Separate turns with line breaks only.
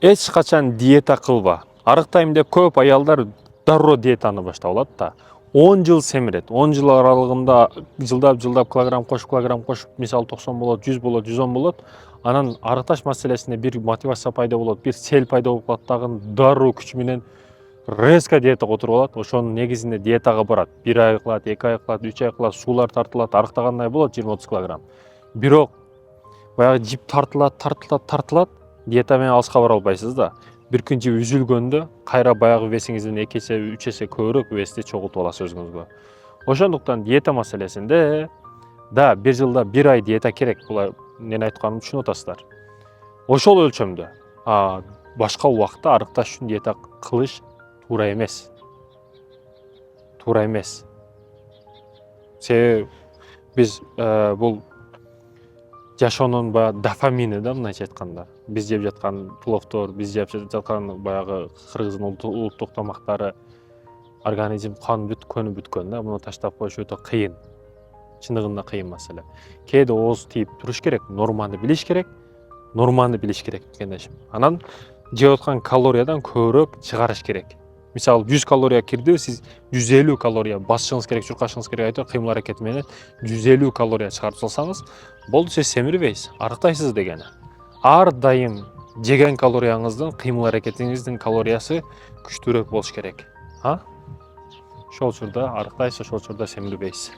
Эч качан диета кылба. Арыктайм деп көп аялдар дароо диетаны баштап алат да. 10 жыл семирет. 10 жыл аралыгында жылдап килограмм кошуп, мисалы 90 болот, 100 болот, 110 болот. Анан арыкташ маселесинде бир мотивация пайда болот, бир цель пайда болуп калат дагы дароо күч менен резко диетага отуруп алат. Ошонун негизинде диетага барат. 1 ай кылат, 2 ай кылат, 3 ай кылат, суулар тартылат, арыктагандай болот 20-30 килограмм. Бирок баягы жип тартылат, диета менен алыска бара албайсыз да. Бир күн жип үзүлгөндө кайра баягы весиңизден 2 эсе, 3 эсе көбүрөөк вести чогултуп аласыз өзүңүзгө. Ошондуктан диета маселесинде да 1 жылда 1 ай диета керек. Булар менин айтканымды түшүнүп атасыздар. Ошол өлчөмдө. Башка убакытта арыкташ үчүн диета кылыш туура эмес. Туура эмес. Себеби биз бул жашоонун баягы дофамини да, мындайча айтканда. Биз жеп жаткан пловдор, биз жеп жаткан баягы кыргыздын улуттук тамактары организм кан бүткөн да, муну таштап коюш өтө кыйын. Чындыгында кыйын маселе. Кээде ооз тийип туруш керек, норманы билиш керек дегендешим. Анан жеп аткан калориядан көбүрөөк чыгарыш керек. Мисалы 100 калория кирди, сиз 150 калория басышыңыз керек, чуркашыңыз керек айтып, кыймыл аракети менен 150 калория чыгарып салсаңыз, болду, сиз семирбейсиз, арыктайсыз дегени. Ар дайым жеген калорияңыздын, кыймыл аракетиңиздин калориясы күчтүүрөөк болуш керек. Ошол учурда арыктайсыз, ошол учурда семирбейсиз.